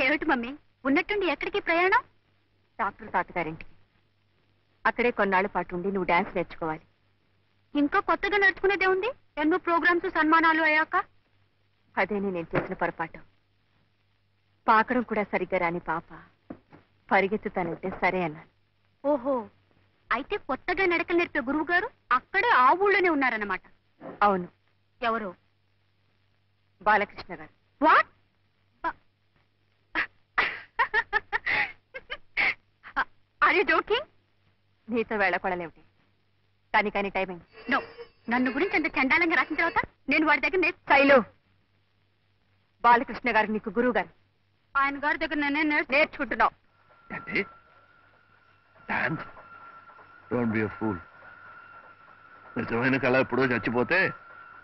ఏమిటి మమ్మీ, ఉన్నట్టుండి ఎక్కడికి ప్రయాణం? డాక్టర్ తాతగారింటికి. అక్కడే కొన్నాళ్ల పాటు ఉండి నువ్వు డాన్స్ నేర్చుకోవాలి. ఇంకా కొత్తగా నేర్చుకునేదే ఉంది. ఎన్నో ప్రోగ్రామ్స్ సన్మానాలు అయ్యాక. అదేనే నేను చేసిన పొరపాటు. పాకడం కూడా సరిగ్గా రాని పాప పరిగెత్తుతానంటే సరే అన్నాను. ఓహో, అయితే కొత్తగా నడకలు నేర్పే గురువు గారు అక్కడే ఆ ఊళ్ళోనే ఉన్నారన్నమాట. అవును. ఎవరు? బాలకృష్ణ గారు. వాట్? Are you joking? నీతో వేళపడలేమిటి? కానీ టైమింగ్. నో, నన్ను గురించి అంత చండాలంగా రాసిన తర్వాత నేను వాడి దగ్గర శైలు, బాలకృష్ణ గారు నీకు గురువు గారు. ఆయన గారి దగ్గర నేనే నేర్చుకుంటున్నావు. నిజమైన కళ ఎప్పుడో చచ్చిపోతే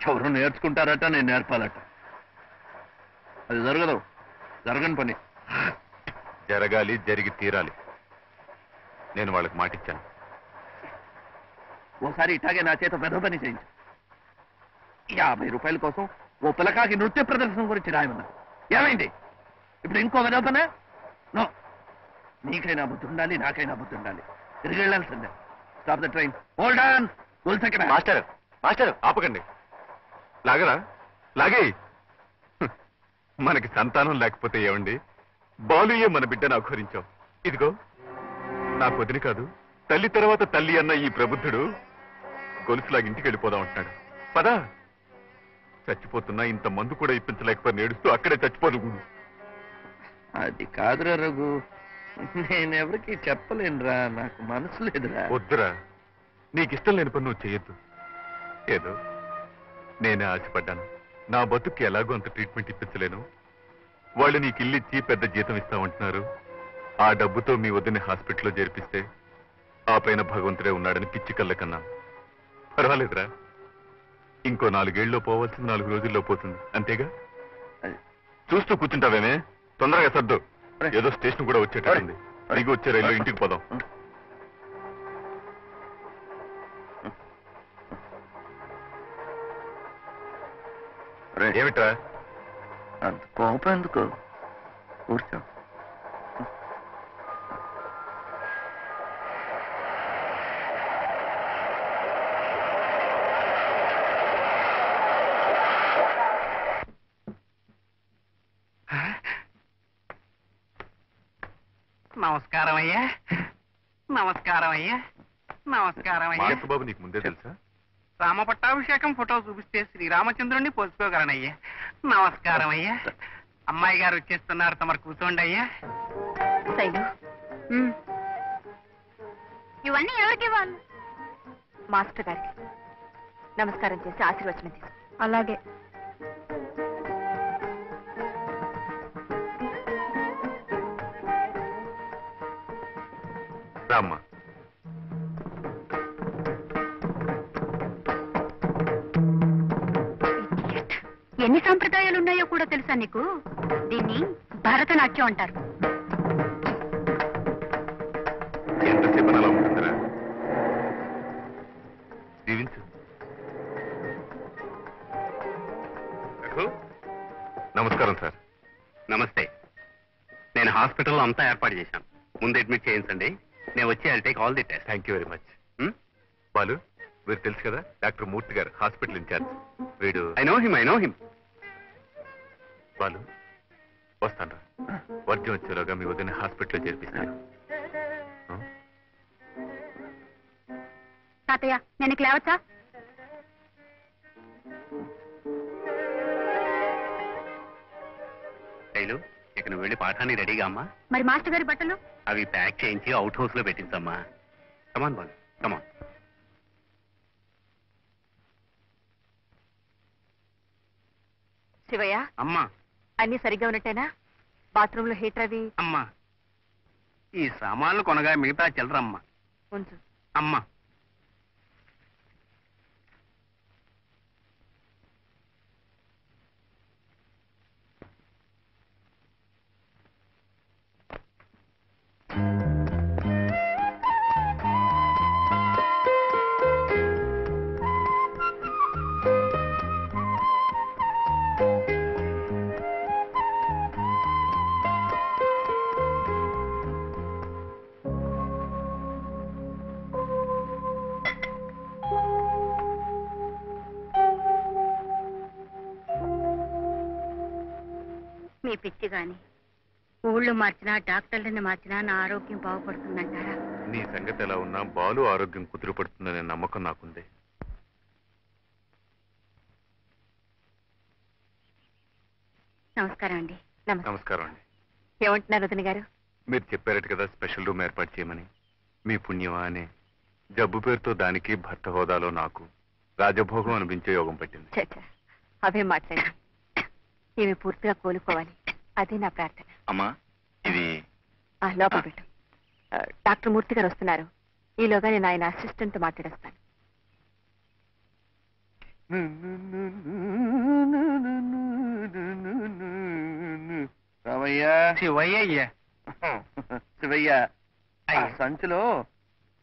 ఎవరు నేర్చుకుంటారట, నేను నేర్పాలట. అది జరగదు, జరగని పని. జరగాలి, జరిగి తీరాలి. నేను వాళ్ళకి మాటిచ్చాను. ఓసారి ఇట్లాగే నా చేత పెద్ద పని చేయించు. 50 రూపాయల కోసం ఓ పిల్లకాకి నృత్య ప్రదర్శన గురించి రాయమన్నా. ఏమైంది? ఇప్పుడు ఇంకో వెదవ పనే? నో, నీకైనా బుద్ధి ఉండాలి, నాకైనా బుద్ధి ఉండాలి. తిరిగి వెళ్ళాల్సిందే. Stop the train. Hold on. Master, master ఆపకండి. లాగరా, లాగే. మనకి సంతానం లేకపోతే ఏమండి, బాలుయే మన బిడ్డను అఘోరించాం. ఇదిగో నాకు వదిలి కాదు, తల్లి తర్వాత తల్లి అన్న ఈ ప్రబుద్ధుడు గొలుసులాగా ఇంటికి వెళ్ళిపోదాం అంటున్నాడు. పదా. చచ్చిపోతున్నా ఇంత మందు కూడా ఇప్పించలేకపోయి నేడుస్తూ అక్కడే చచ్చిపోదు. అది కాదురా రఘు, నేనెవరికి చెప్పలేనురా, నాకు మనసు లేదురా. వద్దురా, నీకిష్టం లేని పని నువ్వు చేయొద్దు. ఏదో నేనే ఆశపడ్డాను. నా బతుక్కి ఎలాగో అంత ట్రీట్మెంట్ ఇప్పించలేను. వాళ్ళు నీకు ఇల్లిచ్చి పెద్ద జీతం ఇస్తామంటున్నారు. ఆ డబ్బుతో మీ వద్దని హాస్పిటల్లో చేర్పిస్తే ఆ పైన భగవంతుడే ఉన్నాడని పిచ్చి కళ్ళ కన్నా. పర్వాలేదురా, ఇంకో 4 ఏళ్ళలో పోవాల్సింది 4 రోజుల్లో పోతుంది, అంతేగా. చూస్తూ కూర్చుంటావేమే, తొందరగా సర్దు. ఏదో స్టేషన్ కూడా వచ్చేటట్టుంది. దిగి వచ్చే రైల్లో ఇంటికి పోదాం. ఏమిట్రా అంత కోపం ఎందుకు? కూర్చో. నమస్కారం అయ్యా. నమస్కారం అయ్యా. నమస్కారం అయ్యా. బాబు నీకు ముందే తెలుసా? రామపట్టాభిషేకం ఫోటో చూపిస్తే శ్రీరామచంద్రుణ్ణి పోసుకోగలనయ్యా. నమస్కారం అయ్యా. అమ్మాయి గారు వచ్చేస్తున్నారు, తమరు కూర్చోండి అయ్యా. శైలు, ఇవన్నీ ఎవరికి వాళ్ళు? మాస్టర్ గారికి నమస్కారం చేసి ఆశీర్వచనం తీసు. అలాగే. రామ్మా. ఎన్ని సంప్రదాయాలు ఉన్నాయో కూడా తెలుసా నీకు? దీన్ని భరతనాట్యం అంటారు. ఎంతసేపు అలా ఉంటుందిరా? దీవించు. నమస్కారం సార్. నమస్తే. నేను హాస్పిటల్లో అంతా ఏర్పాటు చేశాను. ముందు అడ్మిట్ చేయించండి. నేను వచ్చి I'll take all the test. Thank you very much. Balu, వీరు తెలుసు కదా, డాక్టర్ మూర్తి గారు, హాస్పిటల్ ఇన్ఛార్జ్. వీడు ఐ నో హిమ్. బాలు, వస్తాను. వర్జం వచ్చేలోగా మీ వదిన హాస్పిటల్లో చేర్పిస్తాను. తాతయ్య, నేను లేవచ్చా? శైలు, ఇక నువ్వు వెళ్ళి పాఠాన్ని రెడీగా అమ్మా. మరి మాస్టర్ గారి బట్టలు? అవి ప్యాక్ చేయించి అవుట్ హౌస్ లో పెట్టించమ్మా. కమాన్ బాలు, కమాన్. శివయ్య, అమ్మా. అన్ని సరిగ్గా ఉన్నట్టేనా? బాత్రూమ్ లో హీటర్ అవి? అమ్మా, ఈ సామాన్లు కొనగా మిగతా చిల్లరమ్మా. ఉంచు. అమ్మా. మీ పిచ్చి గాని ఊళ్ళు మార్చినా డాక్టర్లని మార్చినా నా ఆరోగ్యం బాగుపడుతుందంటారా? నీ సంగతి ఎలా ఉన్నా బాలు ఆరోగ్యం కుదురుపడుతుందనే నమ్మకం నాకుంది. నమస్కారం అండి. నమస్కారం అండి. ఏమంటున్నారు వదిన గారు? మీరు చెప్పారట కదా స్పెషల్ రూమ్ ఏర్పాటు చేయమని. మీ పుణ్యమా అనే జబ్బు పేరుతో దానికి భర్త హోదాలో నాకు రాజభోగం అనిపించే యోగం పట్టింది. చచ్చా, అవే మాట్లాడి ఇవి పూర్తిగా కోలుకోవాలి, అదే నా ప్రార్థన. అమ్మా ఇది లోపల పెట్టు. డాక్టర్ మూర్తి గారు వస్తున్నారు. ఈలోగా నేను ఆయన అసిస్టెంట్ తో మాట్లాడేస్తాను. రామయ్య, శివయ్య అయ్యా. శివయ్య, ఆ సంచిలో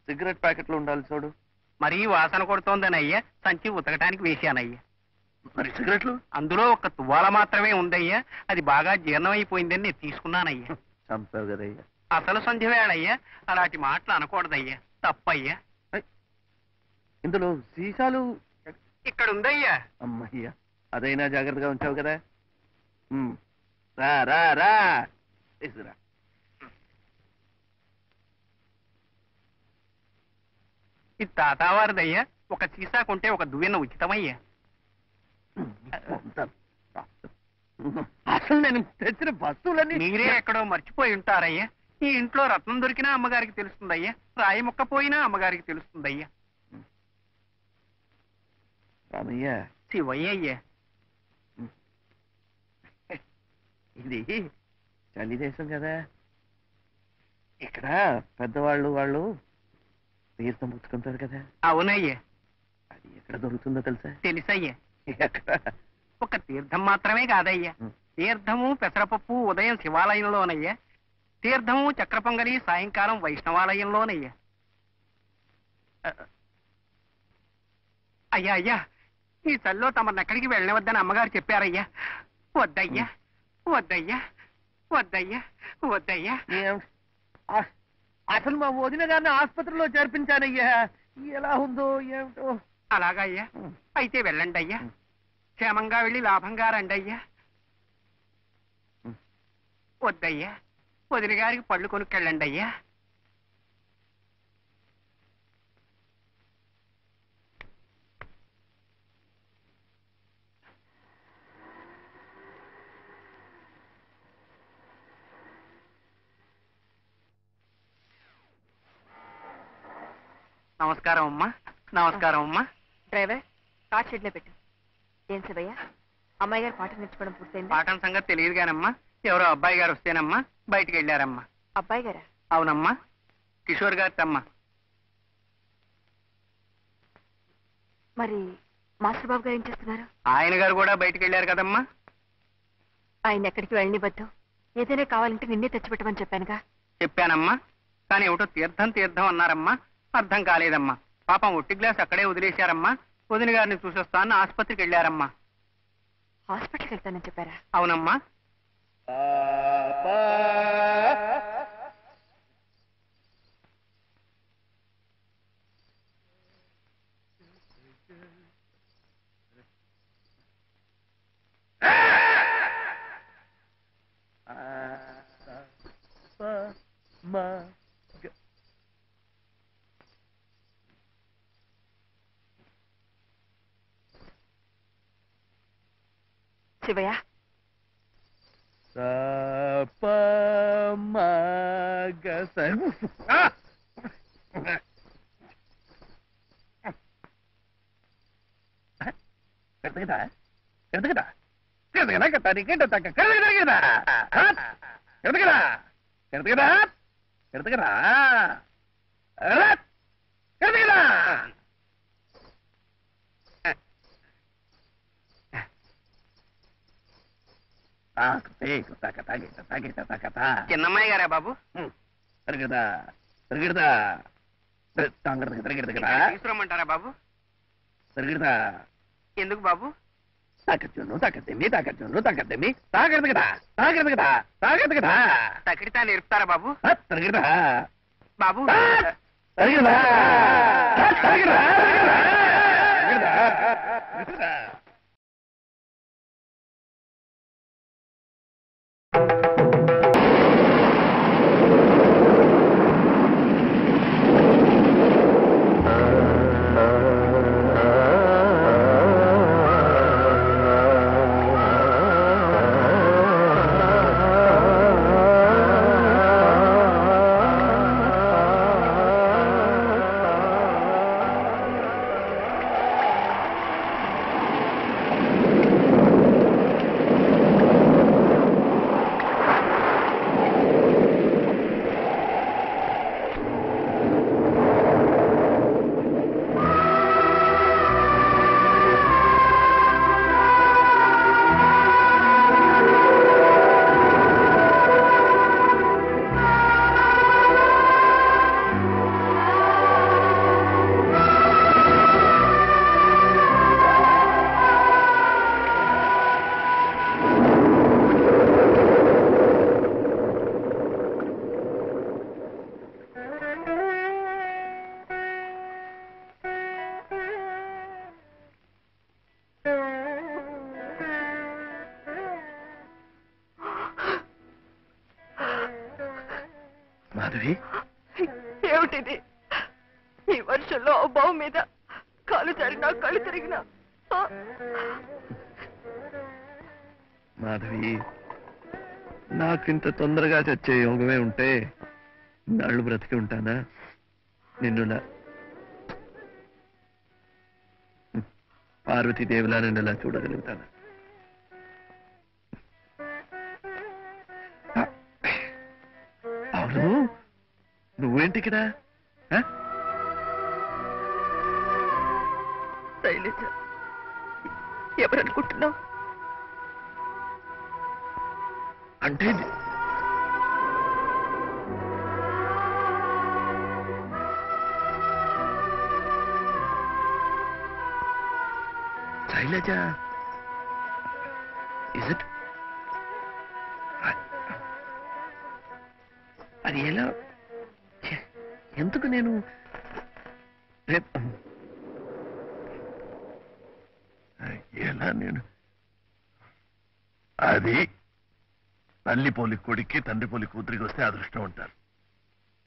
సిగరెట్ ప్యాకెట్లు ఉండాలి చూడు. మరీ వాసన కొడుతోందని అయ్యా సంచి ఉతకటానికి వేశానయ్యా. మరి సిగరెట్లు? అందులో ఒక తువ్వాల మాత్రమే ఉందయ్యా, అది బాగా జీర్ణమైపోయిందని నేను తీసుకున్నానయ్యా. చంపావు కదయ్యా. అసలు సంధ్య వేళయ్యా, అలాంటి మాటలు అనకూడదయ్యా, తప్పయ్యా. ఇందులో సీసాలు ఇక్కడ ఉందయ్యా. అమ్మయ్యా, అదైనా జాగ్రత్తగా ఉంచావు కదా. రా రా రా తీసుకురా. ఇది తాతావారిదయ్యా, ఒక సీసా కొంటే ఒక దువ్వెన ఉచితమయ్యా. అసలు నేను తెచ్చిన వస్తువులన్నీ మీరే ఎక్కడో మర్చిపోయి ఉంటారయ్యా. ఈ ఇంట్లో రత్నం దొరికినా అమ్మగారికి తెలుస్తుందయ్యా, రాయి ముక్క పోయినా అమ్మగారికి తెలుస్తుందయ్యా. రామయ్య, శివయ్య అయ్యా. ఇది చలి దేశం కదా, ఇక్కడ పెద్దవాళ్ళు వాళ్ళు తీర్థం పుచ్చుకుంటారు కదా. అవునయ్యా. అది ఎక్కడ దొరుకుతుందో తెలుసా? తెలుసయ్యా. ఎక్కడ? ఒక తీర్థం మాత్రమే కాదయ్యా, తీర్థము పెసరపప్పు ఉదయం శివాలయంలోనయ్యా, తీర్థము చక్ర పొంగలి సాయంకాలం వైష్ణవాలయంలోనయ్యా. అయ్యా అయ్యా, ఈ చల్లో తమను ఎక్కడికి వెళ్ళవద్దని అమ్మగారు చెప్పారయ్యా. వద్దయ్యా వద్దయ్యా వద్దయ్యా వద్దయ్యా. అసలు మా వదిన గారిని ఆసుపత్రిలో చేర్పించానయ్యా, ఎలా ఉందో ఏమిటో. అలాగయ్యా, అయితే వెళ్ళండి అయ్యా, క్షేమంగా వెళ్ళి లాభంగా రండి అయ్యా. వద్దయ్యా, వదిన గారికి పళ్ళు కొనుక్కెళ్ళండి అయ్యా. నమస్కారం అమ్మా. నమస్కారం అమ్మా. డ్రైవర్, కార్ షెడ్ లో పెట్టు. ఏం శివయ్య, అమ్మాయి గారు పాట నేర్చుకోవడం పూర్తయింది? పాఠం సంగతి తెలియదు కానమ్మా, ఎవరో అబ్బాయి గారు వస్తేనమ్మా బయటికి వెళ్ళారమ్మా. అబ్బాయి గారా? అవునమ్మా, కిషోర్ గారి అమ్మ. మరి మాస్టర్ బాబు గారు ఏం చేస్తున్నారు? ఆయన గారు కూడా బయటికి వెళ్ళారు కదమ్మా. ఆయన ఎక్కడికి వెళ్ళనివ్వద్దు, ఏదైనా కావాలంటే నిన్నే తెచ్చిపెట్టమని చెప్పానుగా. చెప్పానమ్మా, కానీ ఏమిటో తీర్థం తీర్థం అన్నారమ్మా, అర్థం కాలేదమ్మా. పాపం ఒట్టి గ్లాస్ అక్కడే వదిలేశారమ్మా. వదిన గారిని చూసొస్తాను ఆసుపత్రికి వెళ్ళారమ్మా. హాస్పిటల్కి వెళ్తానని చెప్పారా? అవునమ్మా. శివయ్య, చిన్నమ్మాయి గారా బాబు? తీసుకురమ్మంటారా బాబు? ఎందుకు బాబు? తకిడితా నేర్పుతారా బాబు? బాబు మాధవి ఏమిటిది? ఈ వర్షంలో ఆ బావు మీద కాలు జారినా కళ్ళు తిరిగినా మాధవి నాకింత తొందరగా చచ్చే యోగమే ఉంటే నాళ్ళు బ్రతికి ఉంటానా? నిన్నులా పార్వతీదేవిలా నిన్నులా చూడగలుగుతానా? అవును, నువ్వేంటి ఇక్కడ? శైలజ, ఎవరనుకుంటున్నావు? అంటే శైలజ, ఇస్ ఇట్? అది ఎలా, ఎందుకు నేను ఎలా నేను అది తల్లి పోలి కొడుక్కి తండ్రి పోలి కూతురికి వస్తే అదృష్టం ఉంటారు.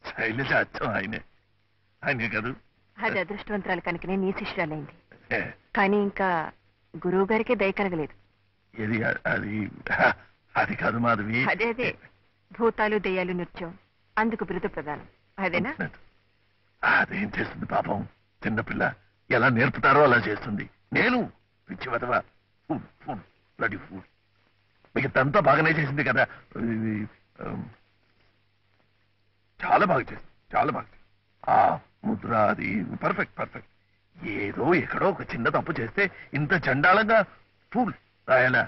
శైలజ అచ్చం ఆయనే కాదు. అది అదృష్టవంతరాలు కనుకనే నీ శిష్యురాలైంది. కానీ ఇంకా గురువు గారికి దయ కలగలేదు. అది అది అది కాదు మాధవి. అదే భూతాలు దెయ్యాలు నృత్యం, అందుకు బిరుదు ప్రధానం. అదేనా? అదేం చేస్తుంది పాపం, చిన్నపిల్ల ఎలా నేర్పుతారో అలా చేస్తుంది. నేను పిచ్చి వదవా, బ్లడీ ఫూల్. మిగతంతా బాగానే చేసింది కదా, చాలా బాగా చేసింది, చాలా బాగా చేసింది. ఆ ముద్ర అది పర్ఫెక్ట్. ఏదో ఎక్కడో ఒక చిన్న తప్పు చేస్తే ఇంత చండాలంగా ఫూల్ రాయాలా?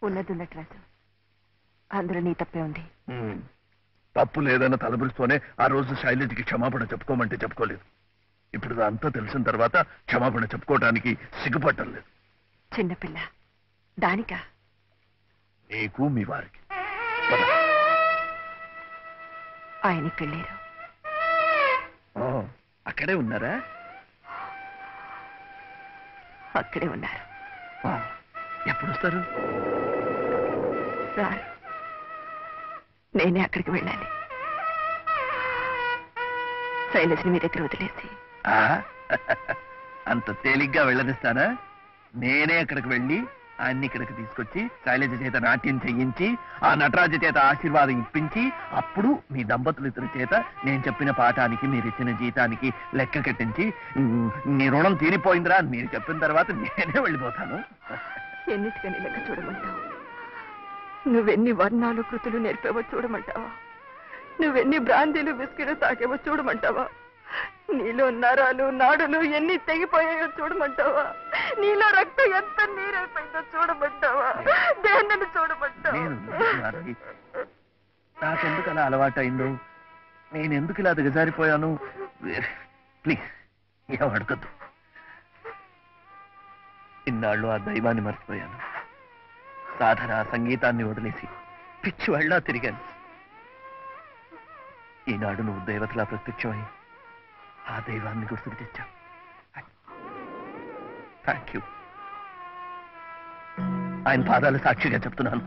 ఉన్నది రాజు, అందులో నీ తప్పే ఉంది. తప్పు లేదన్న తలబిరుస్తూనే ఆ రోజు శైలజకి క్షమాపణ చెప్పుకోమంటే చెప్పుకోలేదు. ఇప్పుడు అంతా తెలిసిన తర్వాత క్షమాపణ చెప్పుకోవడానికి సిగ్గుపట్టం లేదు. చిన్నపిల్ల దానికా? నీకు మీ వారికి. ఆయన ఇక్కడ లేరు. అక్కడే ఉన్నారా? అక్కడే ఉన్నారు. ఎప్పుడు వస్తారు? సార్, నేనే అక్కడికి వెళ్ళాలి. శైలజ్ని మీ దగ్గర వదిలేసి. అంత తేలిగ్గా వెళ్ళనిస్తానా? నేనే అక్కడికి వెళ్ళి ఆయన్ని ఇక్కడికి తీసుకొచ్చి శైలజ చేత నాట్యం చెయ్యించి ఆ నటరాజు చేత ఆశీర్వాదం ఇప్పించి అప్పుడు మీ దంపతులిద్దరి చేత నేను చెప్పిన పాఠానికి మీరిచ్చిన జీతానికి లెక్క కట్టించి నీ రుణం తీరిపోయిందిరా మీరు చెప్పిన తర్వాత నేనే వెళ్ళిపోతాను. ఎన్నిటికని లెక్క చూడమంటావు? నువ్వెన్ని వర్ణాలు కృతులు నేర్పేవో చూడమంటావా? నువ్వెన్ని బ్రాందీలు బిస్కెట్లు తాకేవో చూడమంటావా? నీలో నరాలు నాడులు ఎన్ని తెగిపోయాయో చూడమంటావా? నీలో రక్తం ఎంత నీరైపోయిందో చూడమంటావా? దేన్నని చూడమంటావా? నాకెందుకు అలా అలవాటైందో, నేనెందుకు ఇలా దిగజారిపోయాను? ప్లీజ్ ఏం అడగద్దు. ఇన్నాళ్ళు ఆ దైవాన్ని మర్చిపోయాను. సాధన సంగీతాన్ని వదిలేసి పిచ్చి వాళ్ళ తిరిగాను. ఈనాడు నువ్వు దేవతలా ప్రత్యక్షమై ఆ దైవాన్ని గుర్తుకు తెచ్చావు. Thank you. ఆయన పాదాలు సాక్షిగా చెప్తున్నాను,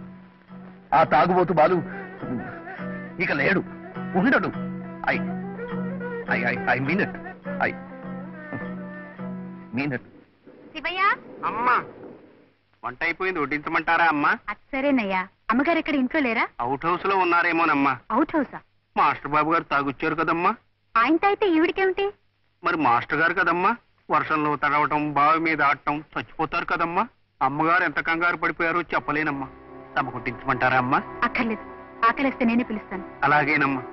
ఆ తాగుబోతు బాలు ఇక లేడు, ఉండడు. I I I I mean it. I mean it. Shivayya, అమ్మా వంట అయిపోయింది, వడ్డించమంటారా అమ్మా? సరేనయ్యా. అమ్మగారు ఇక్కడ ఇంట్లో లేరా? అవుట్ హౌస్ లో ఉన్నారేమోనమ్మా. అవుట్ హౌసా? మాస్టర్ బాబు గారు తాగొచ్చారు కదమ్మా. ఆయనతో అయితే ఈవిడికేమిటి? మరి మాస్టర్ గారు కదమ్మా, వర్షంలో తడవటం బావి మీద ఆడటం చచ్చిపోతారు కదమ్మా. అమ్మగారు ఎంత కంగారు పడిపోయారో చెప్పలేనమ్మా. తమ కొట్టించమంటారా అమ్మా? అక్కర్లేదు, ఆకలిస్తే నేనే పిలుస్తాను. అలాగేనమ్మా.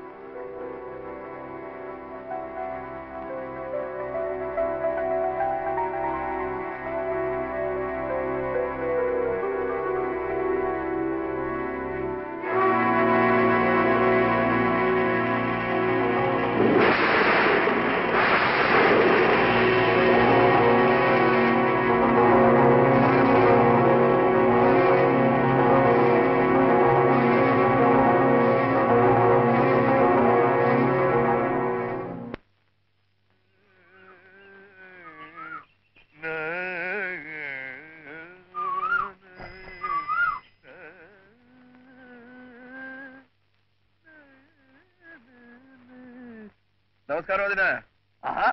నమస్కారం వదినా. ఆహా,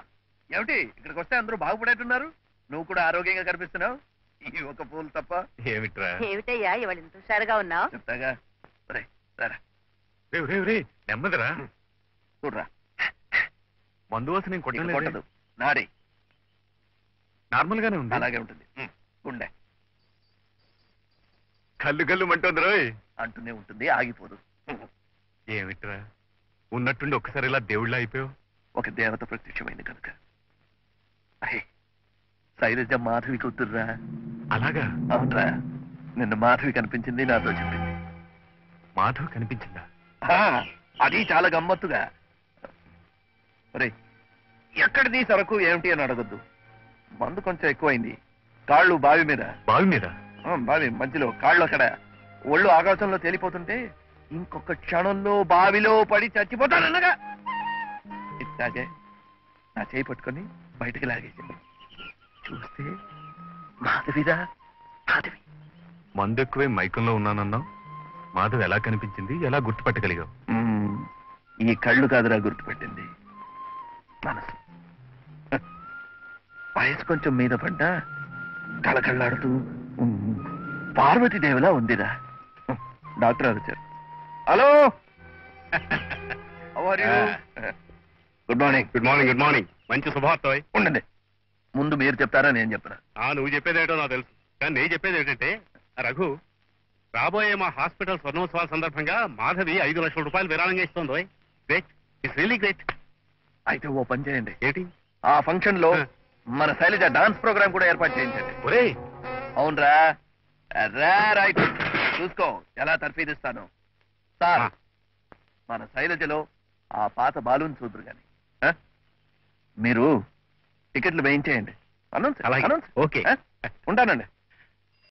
ఏమిటి ఇక్కడికి వస్తే అందరూ బాగుపడేట్టున్నారు? నువ్వు కూడా ఆరోగ్యంగా కనిపిస్తున్నావు. ఈ ఒక పూలు తప్ప. ఏమిట్రా? ఏమిటయ్యా ఇవాళ ఇంత హుషారుగా ఉన్నావు? చెప్తాగా. రారా రేయ్, రేయ్, రేయ్, నెమ్మదిరా. చూడరా. మందు వాసన నేను కొట్టదు కొట్టలేదు. నాడి నార్మల్ గానే ఉంది. అలాగే ఉంటుంది. గుండె కళ్ళు కళ్ళు మంటుంది రోయ్. అంటూనే ఉంటుంది, ఆగిపోదు. ఏమిట్రా ఉన్నట్టుండి ఒక్కసారి ఇలా దేవుళ్ళ అయిపోయావు? ఒక దేవత ప్రత్యక్షమైంది కనుక. అహే, శైలజ మాధవి కూతుర్రా. అలాగా? అవునరా, నిన్న మాధవి కనిపించింది, నాతో చెప్పింది. మాధవ్ కనిపించిందా? అది చాలా గమ్మత్తుగా. ఒరే, ఎక్కడిది సరకు ఏమిటి అని అడగద్దు. మందు కొంచెం ఎక్కువైంది. కాళ్ళు బావి మీద. బావి మీద? బావి మధ్యలో కాళ్ళు అక్కడ. ఒళ్ళు ఆకాశంలో తేలిపోతుంటే ఇంకొక క్షణంలో బావిలో పడి చచ్చిపోతానన్నగా. ఇట్లాగే నా చేయి పట్టుకొని బయటికి లాగేసింది. చూస్తే మాధవిరా, మాధవి. మందు ఎక్కువే మైకంలో ఉన్నానన్నావు. మాధవ్ ఎలా కనిపించింది, ఎలా గుర్తుపట్టగలిగావు? ఈ కళ్ళు కాదురా గుర్తుపెట్టింది, మనసు. వయసు కొంచెం మీద పడ్డా కళకళ్ళాడుతూ పార్వతీదేవిలా ఉందిరా. డాక్టర్ గారు వచ్చారు. Hello, good morning. Good morning. Good morning. మంచి శుభవార్త. ఉండండి, ముందు మీరు చెప్తారా నేను చెప్పరా? నువ్వు చెప్పేదేటో నాకు తెలుసు, కానీ నేను చెప్పేది ఏంటంటే, రఘు, రాబోయే మా హాస్పిటల్ స్వర్ణోత్సవాల సందర్భంగా మాధవి 5 లక్షల రూపాయలు విరాళంగా ఇస్తుంది. Great, it's really great. అయితే ఓ పని చేయండి. ఏంటి? ఆ ఫంక్షన్ లో మన శైలజ డాన్స్ ప్రోగ్రామ్ కూడా ఏర్పాటు చేయించండి. ఒరే, అవునరా, రైట్. చూసుకో ఎలా తర్ఫీదిస్తాను. సార్, మన శైలజలో ఆ పాత బాలుని చూద్దరు గాని మీరు టికెట్లు వేయించేయండి. అనౌన్స్ అలాగే. అనౌన్స్. ఓకే. ఉంటానండి.